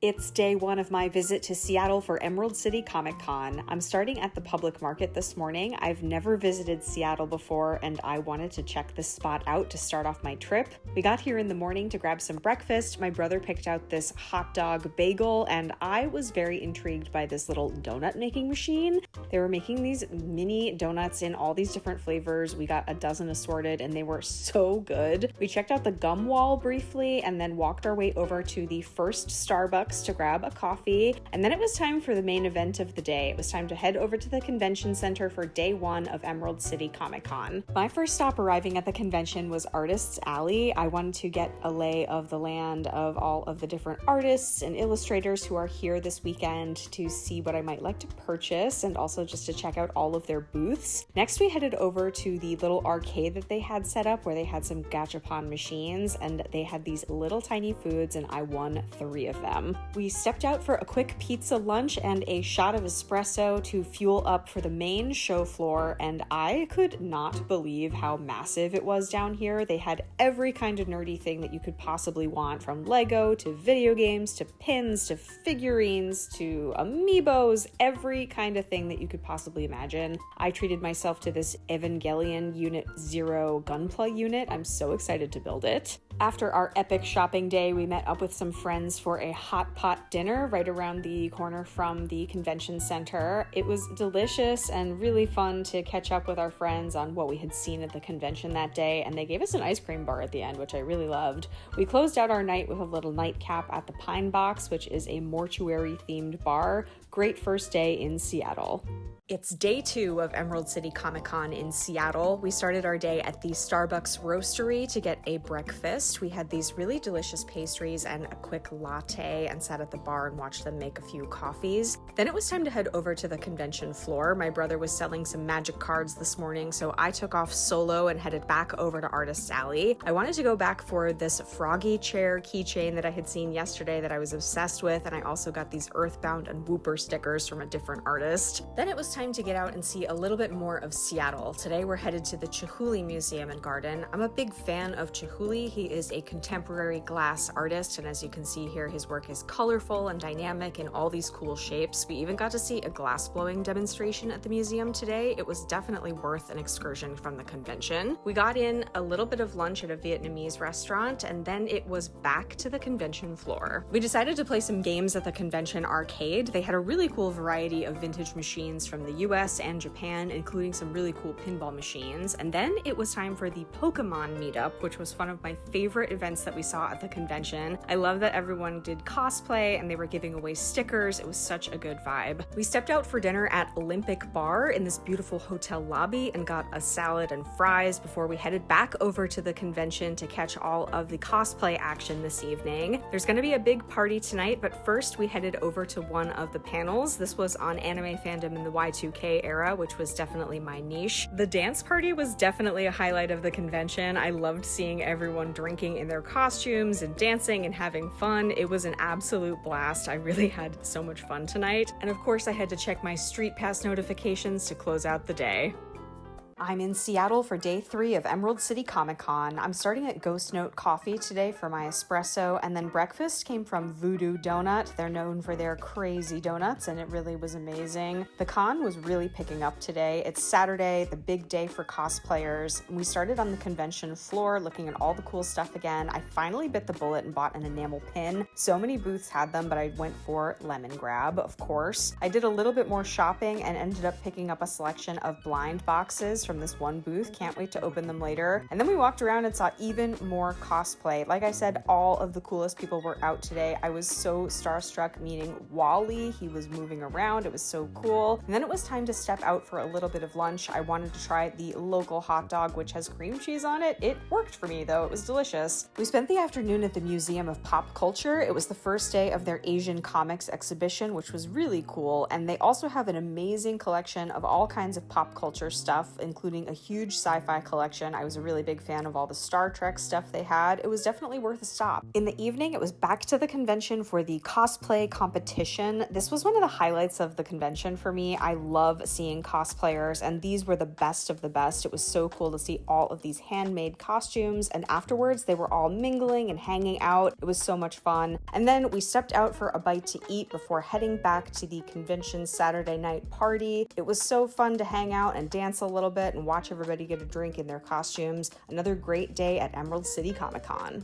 It's day one of my visit to Seattle for Emerald City Comic Con. I'm starting at the public market this morning. I've never visited Seattle before, and I wanted to check this spot out to start off my trip. We got here in the morning to grab some breakfast. My brother picked out this hot dog bagel, and I was very intrigued by this little donut making machine. They were making these mini donuts in all these different flavors. We got a dozen assorted, and they were so good. We checked out the gum wall briefly, and then walked our way over to the first Starbucks to grab a coffee, and then it was time for the main event of the day. It was time to head over to the convention center for day one of Emerald City Comic Con. My first stop arriving at the convention was Artists Alley. I wanted to get a lay of the land of all of the different artists and illustrators who are here this weekend to see what I might like to purchase and also just to check out all of their booths. Next, we headed over to the little arcade that they had set up where they had some Gachapon machines and they had these little tiny foods, and I won 3 of them. We stepped out for a quick pizza lunch and a shot of espresso to fuel up for the main show floor, and I could not believe how massive it was down here. They had every kind of nerdy thing that you could possibly want, from Lego to video games to pins to figurines to amiibos, every kind of thing that you could possibly imagine. I treated myself to this Evangelion Unit 0 Gunpla unit. I'm so excited to build it. After our epic shopping day, we met up with some friends for a hot pot dinner right around the corner from the convention center. It was delicious and really fun to catch up with our friends on what we had seen at the convention that day, and they gave us an ice cream bar at the end, which I really loved. We closed out our night with a little nightcap at the Pine Box, which is a mortuary-themed bar. Great first day in Seattle. It's day 2 of Emerald City Comic Con in Seattle. We started our day at the Starbucks Roastery to get a breakfast. We had these really delicious pastries and a quick latte and sat at the bar and watched them make a few coffees. Then it was time to head over to the convention floor. My brother was selling some magic cards this morning, so I took off solo and headed back over to Artists Alley. I wanted to go back for this froggy chair keychain that I had seen yesterday that I was obsessed with, and I also got these Earthbound and Whooper stickers from a different artist. Then it was time to get out and see a little bit more of Seattle. Today we're headed to the Chihuly Museum and Garden. I'm a big fan of Chihuly. He is a contemporary glass artist, and as you can see here, his work is colorful and dynamic in all these cool shapes. We even got to see a glass blowing demonstration at the museum today. It was definitely worth an excursion from the convention. We got in a little bit of lunch at a Vietnamese restaurant, and then it was back to the convention floor. We decided to play some games at the convention arcade. They had a really cool variety of vintage machines from the US and Japan, including some really cool pinball machines. And then it was time for the Pokémon meetup, which was one of my favorite events that we saw at the convention. I love that everyone did cosplay and they were giving away stickers. It was such a good vibe. We stepped out for dinner at Olympic Bar in this beautiful hotel lobby and got a salad and fries before we headed back over to the convention to catch all of the cosplay action this evening. There's going to be a big party tonight, but first we headed over to one of the panels. This was on anime fandom in the Y2K era, which was definitely my niche. The dance party was definitely a highlight of the convention. I loved seeing everyone drinking in their costumes and dancing and having fun. It was an absolute blast. I really had so much fun tonight. And of course, I had to check my Street Pass notifications to close out the day. I'm in Seattle for day 3 of Emerald City Comic Con. I'm starting at Ghost Note Coffee today for my espresso, and then breakfast came from Voodoo Donut. They're known for their crazy donuts, and it really was amazing. The con was really picking up today. It's Saturday, the big day for cosplayers. We started on the convention floor looking at all the cool stuff again. I finally bit the bullet and bought an enamel pin. So many booths had them, but I went for lemon grab, of course. I did a little bit more shopping and ended up picking up a selection of blind boxes from this one booth. Can't wait to open them later. And then we walked around and saw even more cosplay. Like I said, all of the coolest people were out today. I was so starstruck meeting Wally. He was moving around. It was so cool. And then it was time to step out for a little bit of lunch. I wanted to try the local hot dog, which has cream cheese on it. It worked for me though. It was delicious. We spent the afternoon at the Museum of Pop Culture. It was the first day of their Asian comics exhibition, which was really cool. And they also have an amazing collection of all kinds of pop culture stuff, including including a huge sci-fi collection. I was a really big fan of all the Star Trek stuff they had. It was definitely worth a stop. In the evening, it was back to the convention for the cosplay competition. This was one of the highlights of the convention for me. I love seeing cosplayers, and these were the best of the best. It was so cool to see all of these handmade costumes, and afterwards they were all mingling and hanging out. It was so much fun. And then we stepped out for a bite to eat before heading back to the convention Saturday night party. It was so fun to hang out and dance a little bit and watch everybody get a drink in their costumes. Another great day at Emerald City Comic Con.